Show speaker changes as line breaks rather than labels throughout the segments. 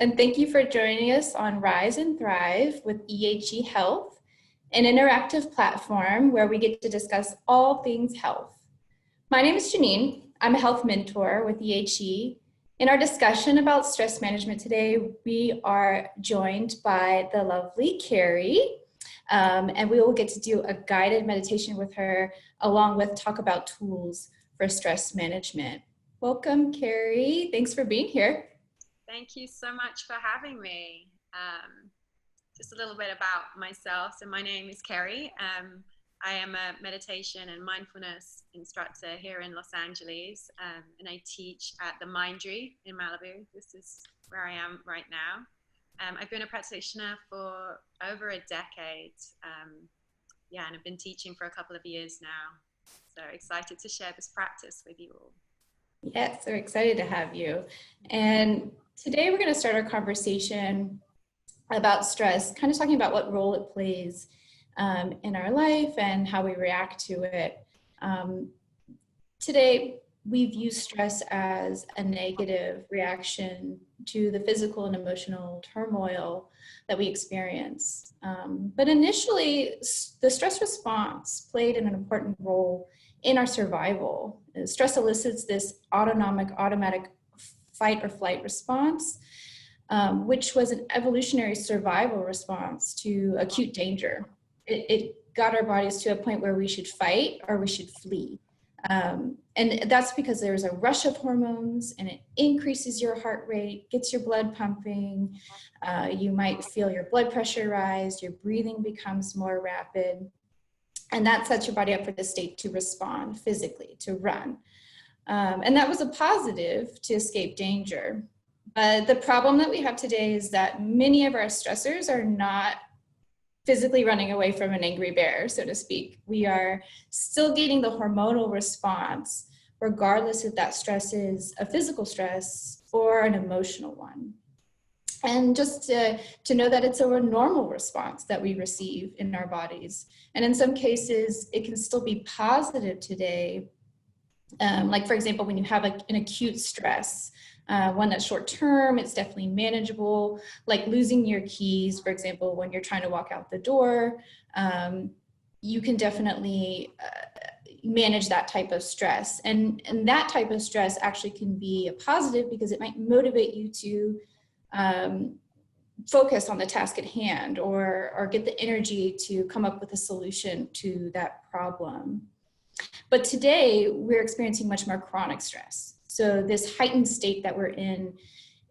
and thank you for joining us on Rise and Thrive with EHE Health, an interactive platform where we get to discuss all things health. My name is Jeannine. I'm a health mentor with EHE. In our discussion about stress management today, we are joined by the lovely Ceri, and we will get to do a guided meditation with her, along with talk about tools for stress management. Welcome, Ceri. Thanks for being here.
Thank you so much for having me. Just a little bit about myself. So my name is Ceri. I am a meditation and mindfulness instructor here in Los Angeles, and I teach at the Mindery in Malibu. This is where I am right now. I've been a practitioner for over a decade. And I've been teaching for a couple of years now. So excited to share this practice with you all.
Yes, we're excited to have you. And today we're going to start our conversation about stress, kind of talking about what role it plays in our life and how we react to it. Today, we view stress as a negative reaction to the physical and emotional turmoil that we experience. But initially, the stress response played an important role in our survival. Stress elicits this automatic fight or flight response, which was an evolutionary survival response to acute danger. It got our bodies to a point where we should fight or we should flee. And that's because there's a rush of hormones and it increases your heart rate, gets your blood pumping. You might feel your blood pressure rise, your breathing becomes more rapid. And that sets your body up for the state to respond physically, to run. And that was a positive to escape danger. But the problem that we have today is that many of our stressors are not physically running away from an angry bear, so to speak. We are still getting the hormonal response, regardless if that stress is a physical stress or an emotional one. And just to know that it's a normal response that we receive in our bodies. And in some cases, it can still be positive today. Like, for example, when you have an acute stress, one that's short term, it's definitely manageable, like losing your keys, for example, when you're trying to walk out the door, you can definitely manage that type of stress. And that type of stress actually can be a positive because it might motivate you to focus on the task at hand or get the energy to come up with a solution to that problem. But today we're experiencing much more chronic stress. So this heightened state that we're in,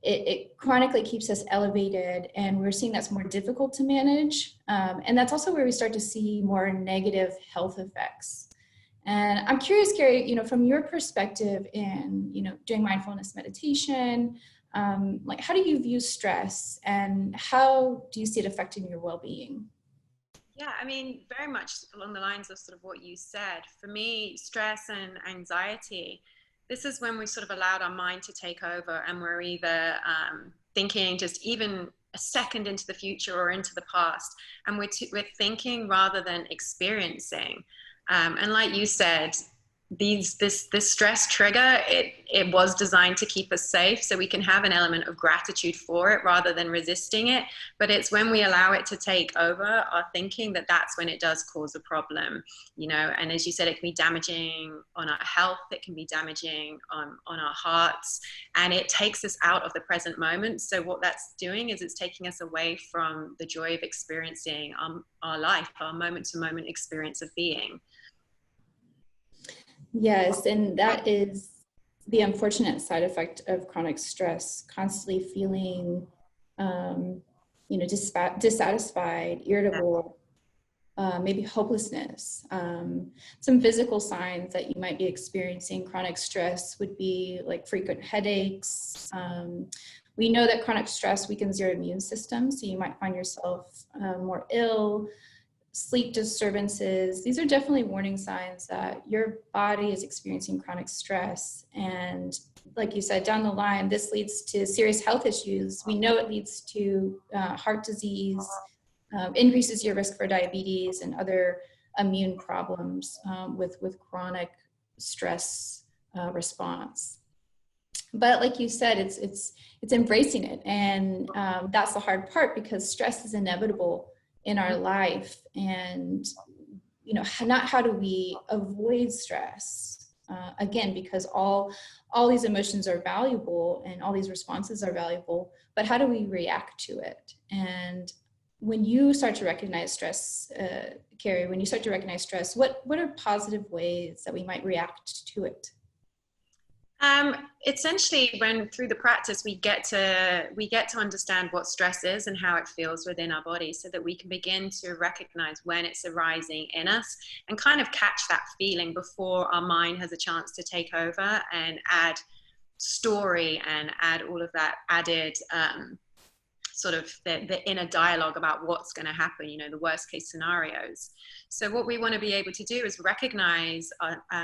it chronically keeps us elevated, and we're seeing that's more difficult to manage. And that's also where we start to see more negative health effects. And I'm curious, Ceri, from your perspective in, doing mindfulness meditation, like how do you view stress and how do you see it affecting your well-being?
Yeah, I mean, very much along the lines of sort of what you said. For me, stress and anxiety, this is when we sort of allowed our mind to take over, and we're either thinking just even a second into the future or into the past, and we're thinking rather than experiencing. And like you said, this stress trigger, it was designed to keep us safe, so we can have an element of gratitude for it rather than resisting it. But it's when we allow it to take over our thinking that's when it does cause a problem, and as you said, it can be damaging on our health, it can be damaging on our hearts, and it takes us out of the present moment. So what that's doing is it's taking us away from the joy of experiencing our life, our moment-to-moment experience of being.
Yes, and that is the unfortunate side effect of chronic stress, constantly feeling, dissatisfied, irritable, maybe hopelessness. Some physical signs that you might be experiencing chronic stress would be like frequent headaches. We know that chronic stress weakens your immune system, so you might find yourself more ill. Sleep disturbances, these are definitely warning signs that your body is experiencing chronic stress. And like you said, down the line, this leads to serious health issues. We know it leads to heart disease, increases your risk for diabetes and other immune problems with chronic stress response. But like you said, it's embracing it. And that's the hard part, because stress is inevitable in our life. And, you know, not how do we avoid stress? Again, because all these emotions are valuable and all these responses are valuable, but how do we react to it? And when you start to recognize stress, Ceri, when you start to recognize stress, what are positive ways that we might react to it?
Essentially, when through the practice, we get to understand what stress is and how it feels within our body, so that we can begin to recognize when it's arising in us and kind of catch that feeling before our mind has a chance to take over and add story and add all of that added sort of the inner dialogue about what's going to happen, you know, the worst case scenarios. So what we want to be able to do is recognize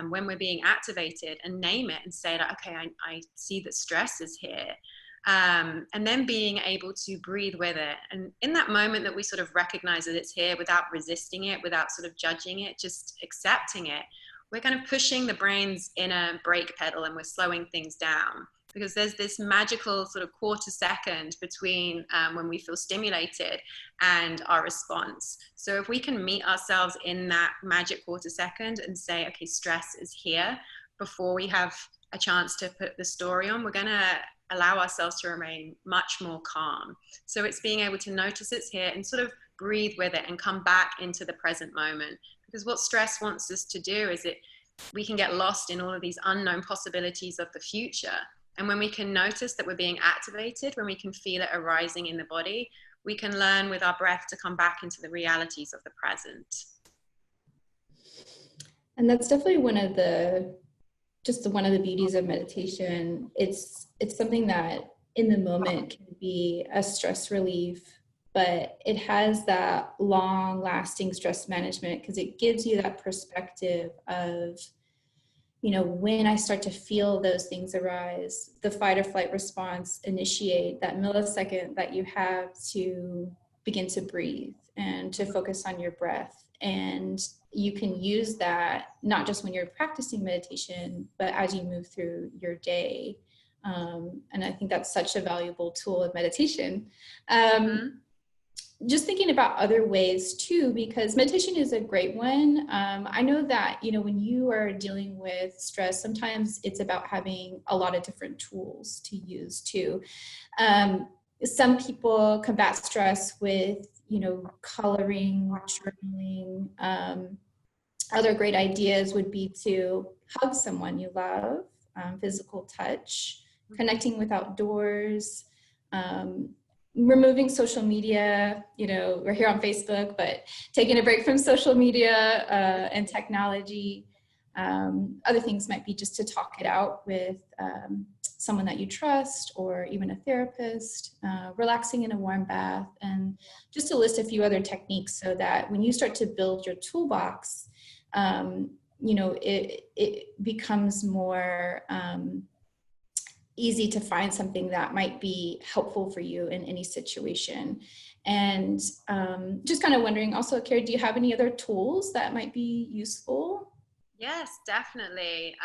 when we're being activated and name it and say, like, okay, I see that stress is here. And then being able to breathe with it. And in that moment that we sort of recognize that it's here without resisting it, without sort of judging it, just accepting it, we're kind of pushing the brain's inner brake pedal and we're slowing things down. Because there's this magical sort of quarter second between when we feel stimulated and our response. So if we can meet ourselves in that magic quarter second and say, okay, stress is here, before we have a chance to put the story on, we're going to allow ourselves to remain much more calm. So it's being able to notice it's here and sort of breathe with it and come back into the present moment. Because what stress wants us to do is we can get lost in all of these unknown possibilities of the future. And when we can notice that we're being activated, when we can feel it arising in the body, we can learn with our breath to come back into the realities of the present.
And that's definitely one of the beauties of meditation. It's something that in the moment can be a stress relief, but it has that long lasting stress management, because it gives you that perspective of, you know, when I start to feel those things arise, the fight or flight response initiate, that millisecond that you have to begin to breathe and to focus on your breath. And you can use that not just when you're practicing meditation, but as you move through your day. And I think that's such a valuable tool of meditation. Just thinking about other ways too, because meditation is a great one. I know that, you know, when you are dealing with stress, sometimes it's about having a lot of different tools to use too. Some people combat stress with, you know, coloring, journaling. Other great ideas would be to hug someone you love, physical touch, connecting with outdoors, removing social media. You know, we're here on Facebook, but taking a break from social media and technology. Other things might be just to talk it out with someone that you trust, or even a therapist, relaxing in a warm bath, and just to list a few other techniques, so that when you start to build your toolbox, you know, it becomes more easy to find something that might be helpful for you in any situation. And just kind of wondering also, Ceri, do you have any other tools that might be useful?
Yes, definitely.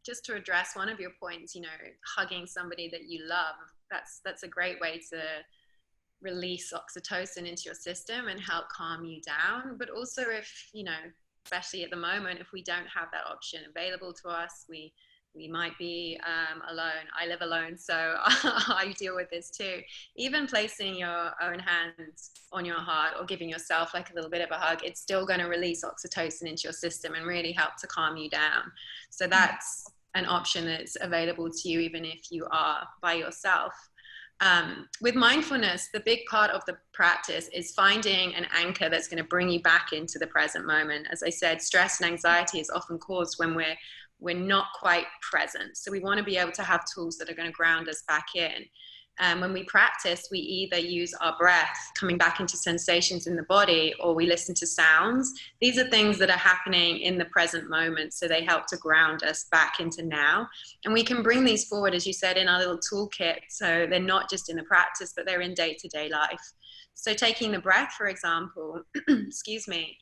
Just to address one of your points, you know, hugging somebody that you love, that's a great way to release oxytocin into your system and help calm you down. But also, if, you know, especially at the moment, if we don't have that option available to us, we might be alone. I live alone, so I deal with this too. Even placing your own hands on your heart or giving yourself like a little bit of a hug, it's still going to release oxytocin into your system and really help to calm you down. So that's an option that's available to you even if you are by yourself. With mindfulness, the big part of the practice is finding an anchor that's going to bring you back into the present moment. As I said, stress and anxiety is often caused when we're not quite present. So we want to be able to have tools that are going to ground us back in. When we practice, we either use our breath, coming back into sensations in the body, or we listen to sounds. These are things that are happening in the present moment, so they help to ground us back into now. And we can bring these forward, as you said, in our little toolkit. So they're not just in the practice, but they're in day-to-day life. So taking the breath, for example, excuse me,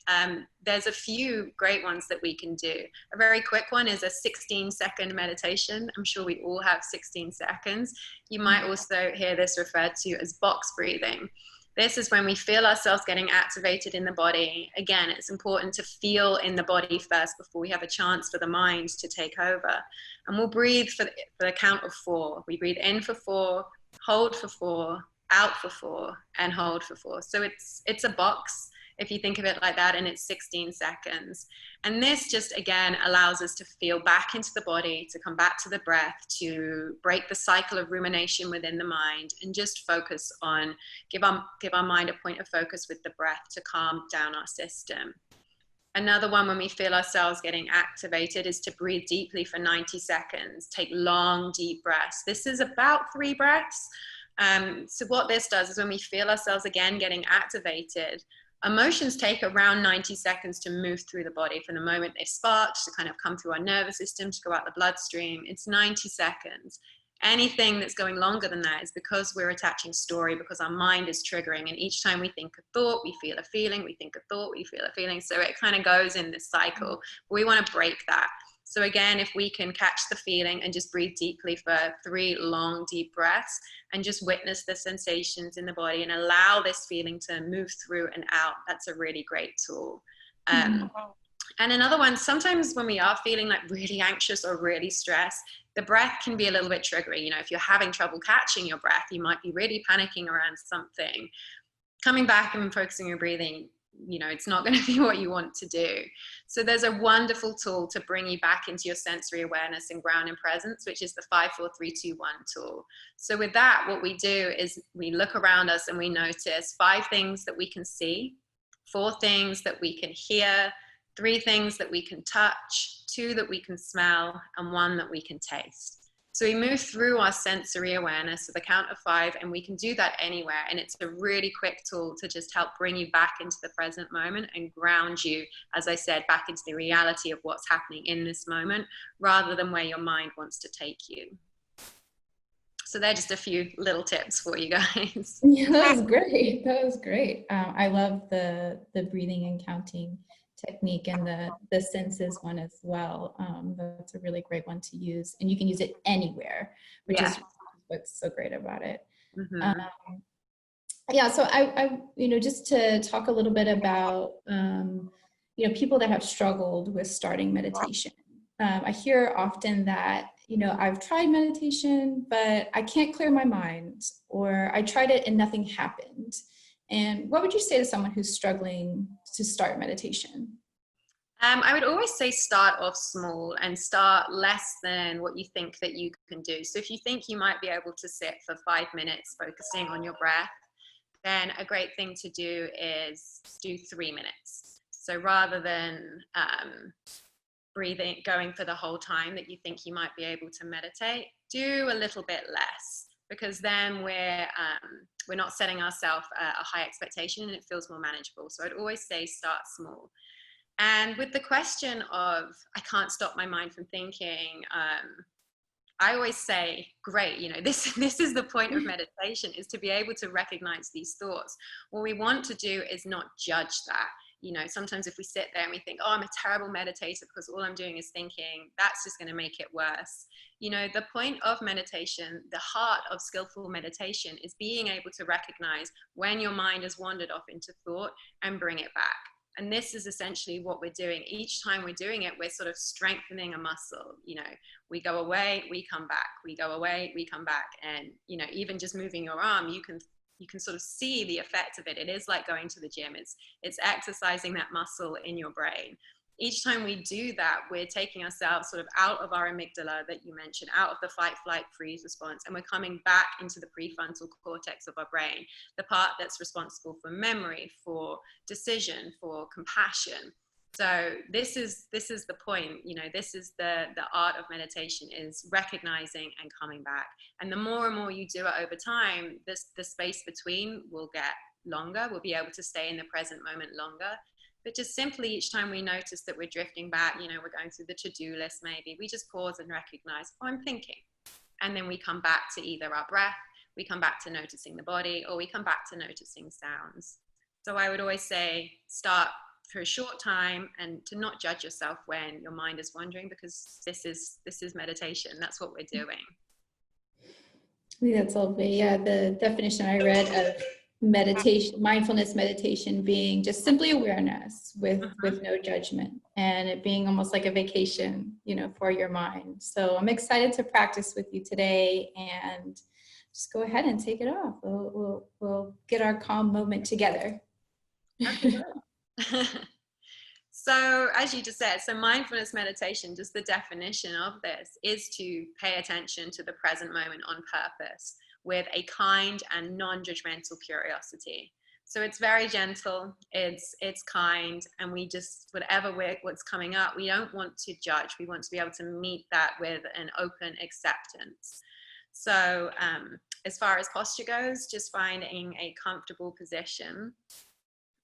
there's a few great ones that we can do. A very quick one is a 16-second meditation. I'm sure we all have 16 seconds. You might also hear this referred to as box breathing. This is when we feel ourselves getting activated in the body. Again, it's important to feel in the body first before we have a chance for the mind to take over. And we'll breathe for the count of 4. We breathe in for 4, hold for 4, out for 4, and hold for 4. So it's a box, if you think of it like that, and it's 16 seconds. And this just, again, allows us to feel back into the body, to come back to the breath, to break the cycle of rumination within the mind, and just focus on, give our mind a point of focus with the breath to calm down our system. Another one, when we feel ourselves getting activated, is to breathe deeply for 90 seconds. Take long, deep breaths. This is about 3 breaths. So what this does is when we feel ourselves again getting activated, emotions take around 90 seconds to move through the body from the moment they've sparked to kind of come through our nervous system, to go out the bloodstream. It's 90 seconds. Anything that's going longer than that is because we're attaching story, because our mind is triggering. And each time we think a thought, we feel a feeling, we think a thought, we feel a feeling. So it kind of goes in this cycle. We want to break that. So again, if we can catch the feeling and just breathe deeply for 3 long, deep breaths and just witness the sensations in the body and allow this feeling to move through and out, that's a really great tool. And another one, sometimes when we are feeling like really anxious or really stressed, the breath can be a little bit triggery. You know, if you're having trouble catching your breath, you might be really panicking around something. Coming back and focusing on your breathing, you know, it's not going to be what you want to do. So there's a wonderful tool to bring you back into your sensory awareness and ground in presence, which is the 5-4-3-2-1 tool. So with that, what we do is we look around us and we notice 5 things that we can see, 4 things that we can hear, 3 things that we can touch, 2 that we can smell, and 1 that we can taste. So we move through our sensory awareness at the count of 5, and we can do that anywhere. And it's a really quick tool to just help bring you back into the present moment and ground you, as I said, back into the reality of what's happening in this moment, rather than where your mind wants to take you. So they're just a few little tips for you guys.
Yeah, that was great. That was great. I love the breathing and counting technique, and the senses one as well. That's a really great one to use, and you can use it anywhere, which is what's so great about it. Yeah, so I just to talk a little bit about people that have struggled with starting meditation. I hear often that I've tried meditation, but I can't clear my mind, or I tried it and nothing happened. And what would you say to someone who's struggling to start meditation?
I would always say start off small and start less than what you think that you can do. So if you think you might be able to sit for 5 minutes focusing on your breath, then a great thing to do is do 3 minutes. So rather than breathing, going for the whole time that you think you might be able to meditate, do a little bit less, because then we're not setting ourselves a high expectation and it feels more manageable. So I'd always say start small. And with the question of, I can't stop my mind from thinking, I always say, great, this is the point of meditation, is to be able to recognize these thoughts. What we want to do is not judge that. Sometimes if we sit there and we think, oh, I'm a terrible meditator because all I'm doing is thinking, that's just going to make it worse. The point of meditation, the heart of skillful meditation, is being able to recognize when your mind has wandered off into thought and bring it back. And this is essentially what we're doing. Each time we're doing it, we're sort of strengthening a muscle. We go away, we come back. We go away, we come back. And, even just moving your arm, you can sort of see the effect of it. It is like going to the gym. It's exercising that muscle in your brain. Each time we do that, we're taking ourselves sort of out of our amygdala that you mentioned, out of the fight, flight, freeze response, and we're coming back into the prefrontal cortex of our brain, the part that's responsible for memory, for decision, for compassion. So this is the point. This is the art of meditation, is recognizing and coming back. And the more and more you do it over time, the space between will get longer. We'll be able to stay in the present moment longer. But just simply each time we notice that we're drifting back, we're going through the to-do list maybe, we just pause and recognize, oh, I'm thinking. And then we come back to either our breath, we come back to noticing the body, or we come back to noticing sounds. So I would always say start for a short time, and to not judge yourself when your mind is wandering, because this is meditation. That's what we're doing.
I think that's lovely. Yeah, the definition I read of meditation, mindfulness meditation, being just simply awareness with no judgment, and it being almost like a vacation, you know, for your mind. So I'm excited to practice with you today, and just go ahead and take it off. We'll get our calm moment together.
Okay. So as you just said, so mindfulness meditation, just the definition of this is to pay attention to the present moment on purpose with a kind and non-judgmental curiosity. So it's very gentle, it's kind, and we just, what's coming up, we don't want to judge. We want to be able to meet that with an open acceptance. So as far as posture goes, just finding a comfortable position.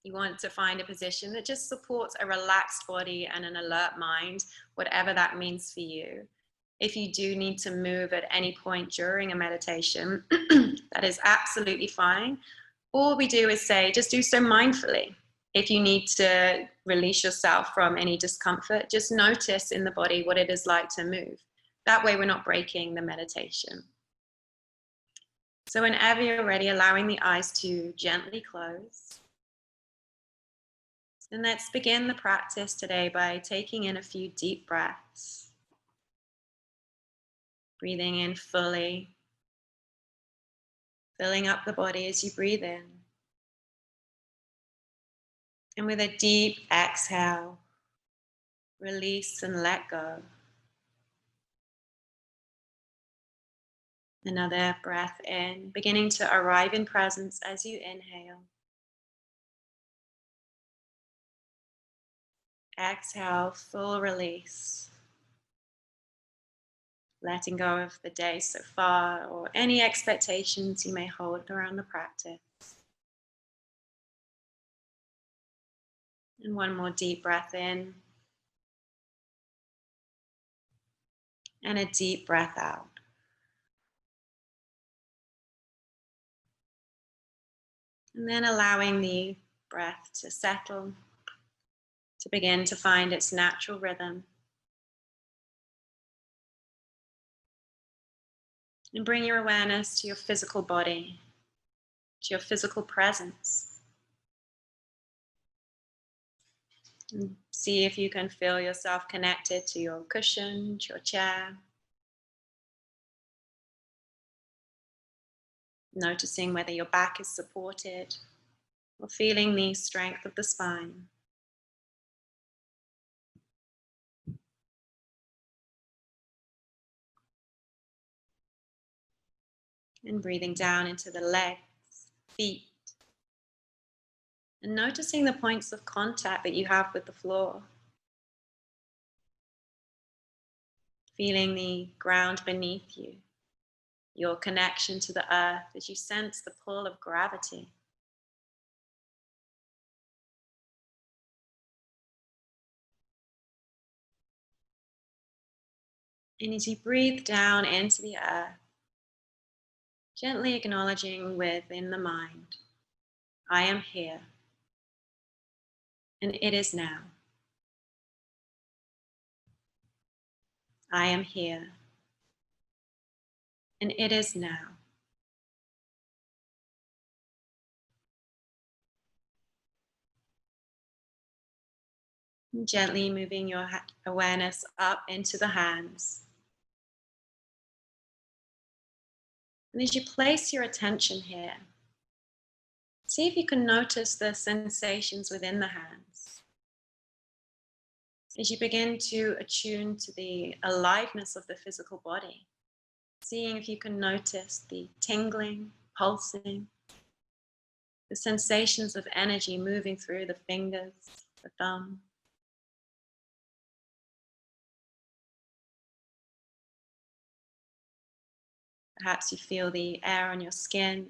You want to find a position that just supports a relaxed body and an alert mind, whatever that means for you. If you do need to move at any point during a meditation, that is absolutely fine. All we do is say, just do so mindfully. If you need to release yourself from any discomfort, just notice in the body what it is like to move. That way we're not breaking the meditation. So whenever you're ready, allowing the eyes to gently close. And let's begin the practice today by taking in a few deep breaths. Breathing in fully, filling up the body as you breathe in. And with a deep exhale, release and let go. Another breath in, beginning to arrive in presence as you inhale. Exhale, full release. Letting go of the day so far, or any expectations you may hold around the practice. And one more deep breath in. And a deep breath out. And then allowing the breath to settle, to begin to find its natural rhythm. And bring your awareness to your physical body, to your physical presence. And see if you can feel yourself connected to your cushion, to your chair. Noticing whether your back is supported, or feeling the strength of the spine. And breathing down into the legs, feet. And noticing the points of contact that you have with the floor. Feeling the ground beneath you. Your connection to the earth as you sense the pull of gravity. And as you breathe down into the earth, gently acknowledging within the mind, I am here, and it is now. I am here, and it is now. And gently moving your awareness up into the hands. And as you place your attention here, see if you can notice the sensations within the hands. As you begin to attune to the aliveness of the physical body, seeing if you can notice the tingling, pulsing, the sensations of energy moving through the fingers, the thumb. Perhaps you feel the air on your skin.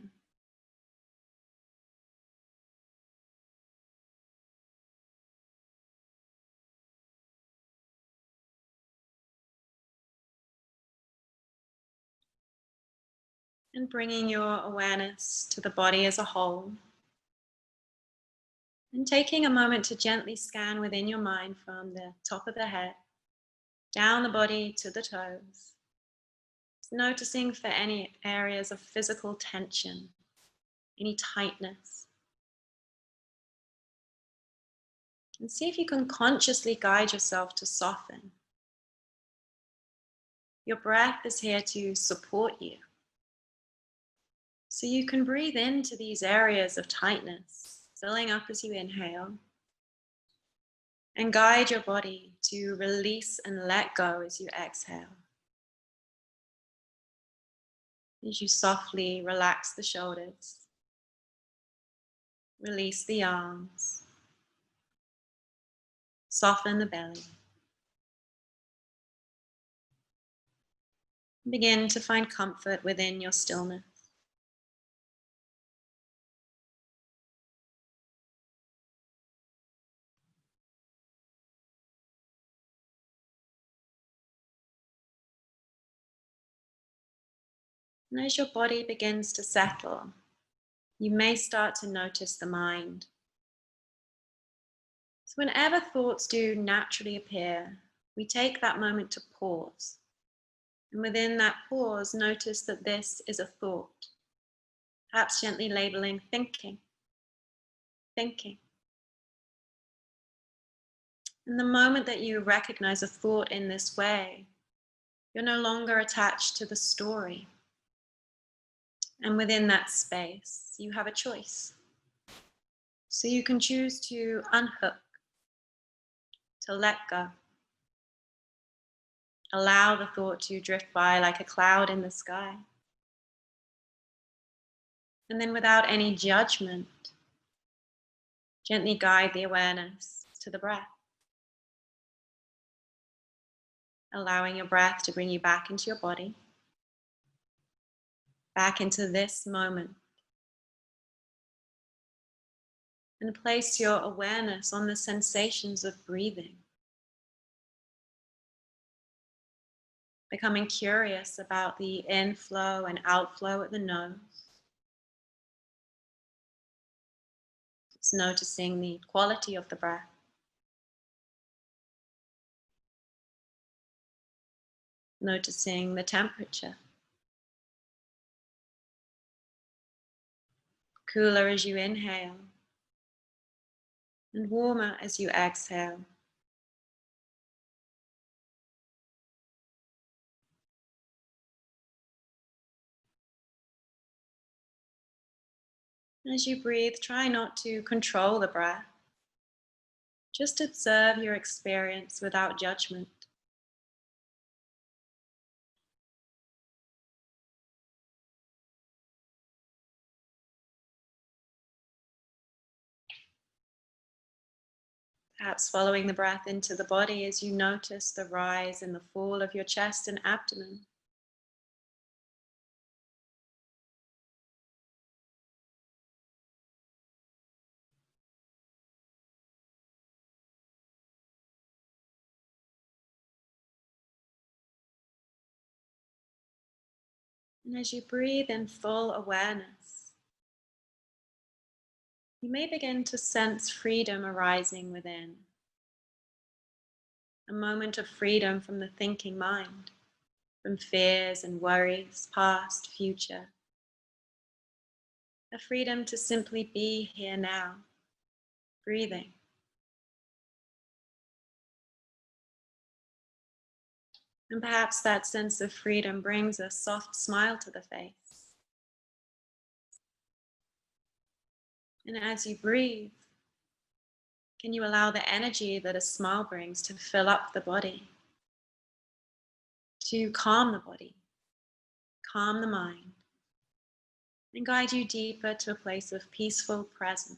And bringing your awareness to the body as a whole. And taking a moment to gently scan within your mind from the top of the head, down the body to the toes. Just noticing for any areas of physical tension, any tightness. And see if you can consciously guide yourself to soften. Your breath is here to support you. So you can breathe into these areas of tightness, filling up as you inhale. And guide your body to release and let go as you exhale. As you softly relax the shoulders, release the arms, soften the belly. Begin to find comfort within your stillness. And as your body begins to settle, you may start to notice the mind. So whenever thoughts do naturally appear, we take that moment to pause. And within that pause, notice that this is a thought. Perhaps gently labeling thinking. And the moment that you recognize a thought in this way, you're no longer attached to the story. And within that space, you have a choice. So you can choose to unhook, to let go. Allow the thought to drift by like a cloud in the sky. And then without any judgment, gently guide the awareness to the breath. Allowing your breath to bring you back into your body, back into this moment. And place your awareness on the sensations of breathing. Becoming curious about the inflow and outflow at the nose. Just noticing the quality of the breath. Noticing the temperature. Cooler as you inhale, and warmer as you exhale. As you breathe, try not to control the breath. Just observe your experience without judgment. Perhaps following the breath into the body as you notice the rise and the fall of your chest and abdomen. And as you breathe in full awareness, you may begin to sense freedom arising within. A moment of freedom from the thinking mind, from fears and worries, past, future. A freedom to simply be here now, breathing. And perhaps that sense of freedom brings a soft smile to the face. And as you breathe, can you allow the energy that a smile brings to fill up the body, to calm the body, calm the mind, and guide you deeper to a place of peaceful presence.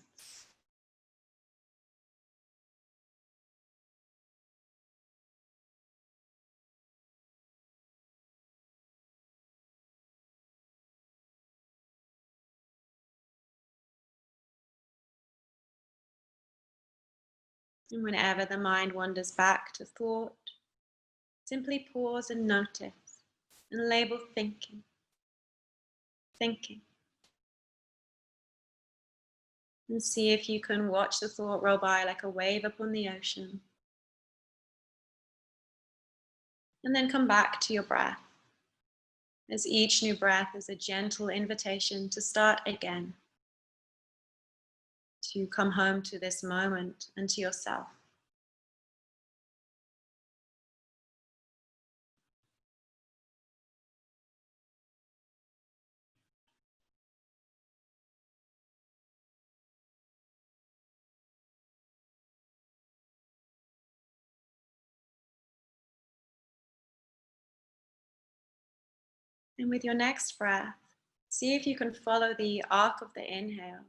And whenever the mind wanders back to thought, simply pause and notice and label thinking. thinking. And see if you can watch the thought roll by like a wave upon the ocean. And then come back to your breath, as each new breath is a gentle invitation to start again, to come home to this moment and to yourself. And with your next breath, see if you can follow the arc of the inhale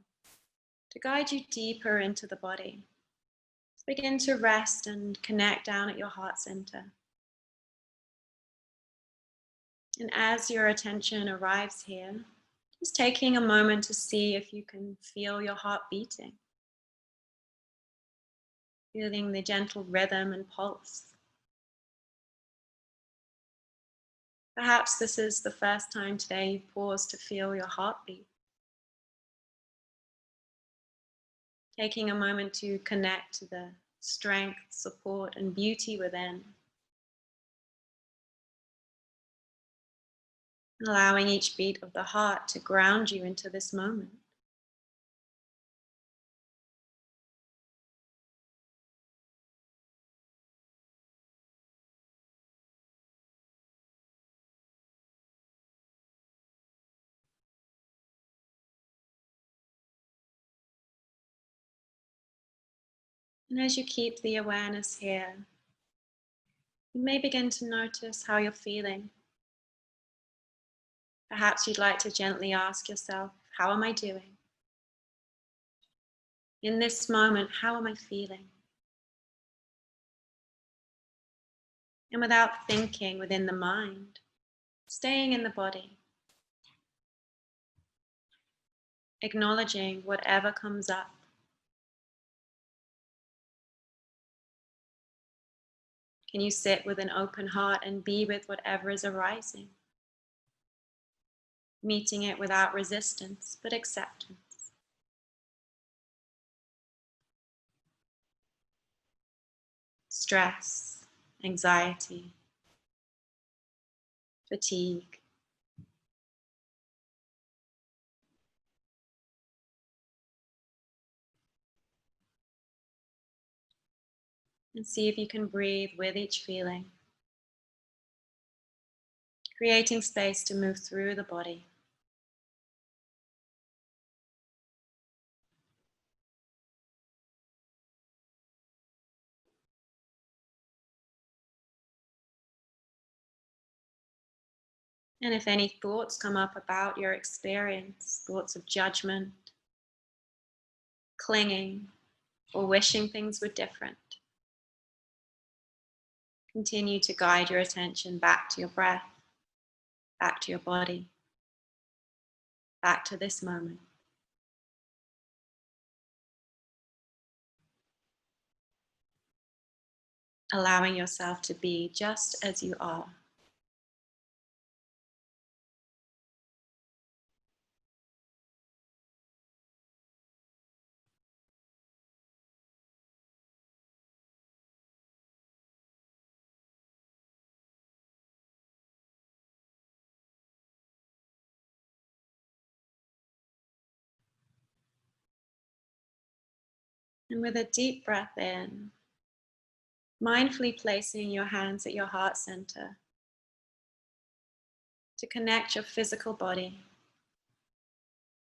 to guide you deeper into the body. Begin to rest and connect down at your heart center. And as your attention arrives here, just taking a moment to see if you can feel your heart beating, feeling the gentle rhythm and pulse. Perhaps this is the first time today you pause to feel your heartbeat. Taking a moment to connect to the strength, support, and beauty within. Allowing each beat of the heart to ground you into this moment. And as you keep the awareness here, you may begin to notice how you're feeling. Perhaps you'd like to gently ask yourself, how am I doing? In this moment, how am I feeling? And without thinking within the mind, staying in the body, acknowledging whatever comes up. Can you sit with an open heart and be with whatever is arising? Meeting it without resistance, but acceptance. Stress, anxiety, fatigue. And see if you can breathe with each feeling, creating space to move through the body. And if any thoughts come up about your experience, thoughts of judgment, clinging, or wishing things were different, continue to guide your attention back to your breath, back to your body, back to this moment. Allowing yourself to be just as you are. And with a deep breath in, mindfully placing your hands at your heart center to connect your physical body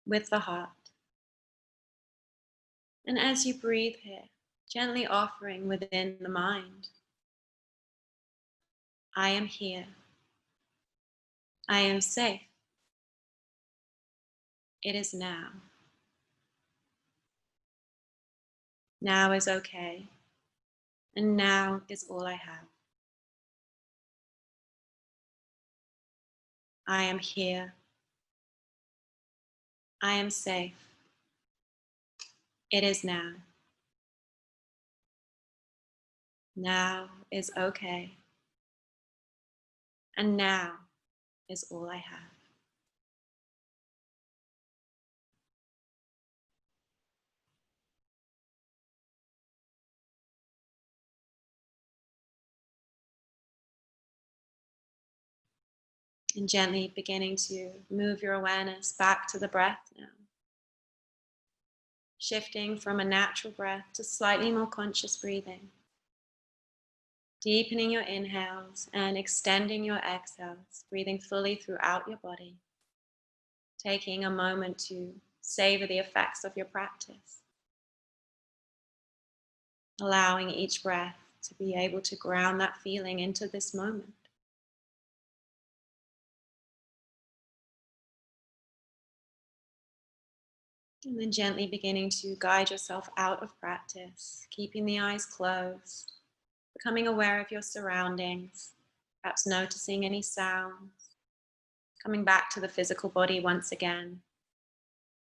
with the heart. And as you breathe here, gently offering within the mind, I am here. I am safe. It is now. Now is okay. And now is all I have. I am here. I am safe. It is now. Now is okay. And now is all I have. And gently beginning to move your awareness back to the breath now. Shifting from a natural breath to slightly more conscious breathing. Deepening your inhales and extending your exhales, breathing fully throughout your body. Taking a moment to savor the effects of your practice. Allowing each breath to be able to ground that feeling into this moment. And then gently beginning to guide yourself out of practice, keeping the eyes closed, becoming aware of your surroundings, perhaps noticing any sounds, coming back to the physical body once again,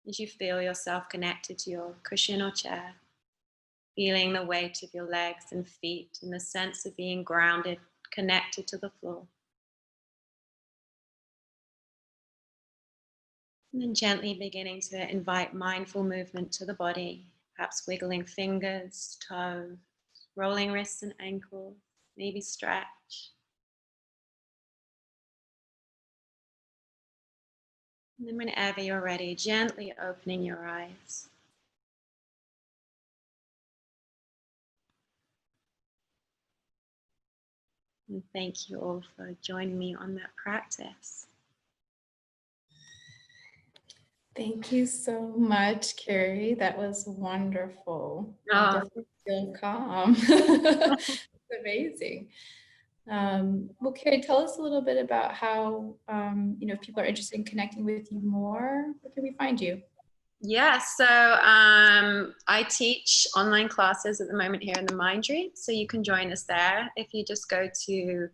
as you feel yourself connected to your cushion or chair, feeling the weight of your legs and feet and the sense of being grounded, connected to the floor. And then gently beginning to invite mindful movement to the body, perhaps wiggling fingers, toes, rolling wrists and ankles, maybe stretch. And then whenever you're ready, gently opening your eyes. And thank you all for joining me on that practice.
Thank you so much, Ceri. That was wonderful. I definitely feel calm. It's amazing. Well, Ceri, tell us a little bit about how, if people are interested in connecting with you more, where can we find you?
Yeah, so I teach online classes at the moment here in the Mindery, so you can join us there. If you just go to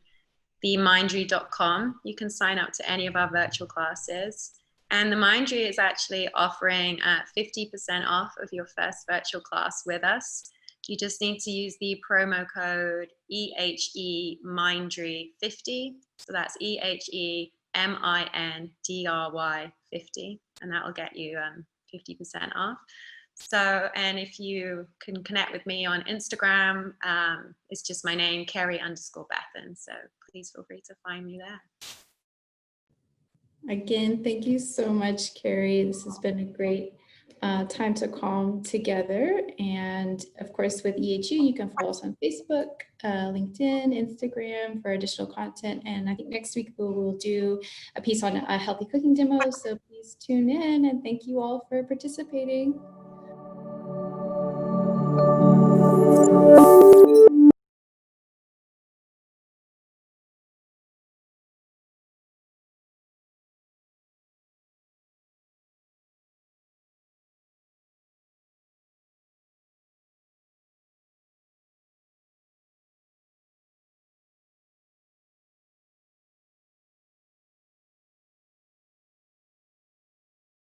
themindery.com, you can sign up to any of our virtual classes. And the Mindery is actually offering 50% off of your first virtual class with us. You just need to use the promo code EHEMindry50. So that's EHEMINDRY50, and that will get you 50% off. So, and if you can connect with me on Instagram, it's just my name, Ceri_Bethan. So please feel free to find me there.
Again, thank you so much, Ceri. This has been a great time to calm together. And of course, with EHU, you can follow us on Facebook, LinkedIn, Instagram for additional content. And I think next week we'll do a piece on a healthy cooking demo. So please tune in, and thank you all for participating.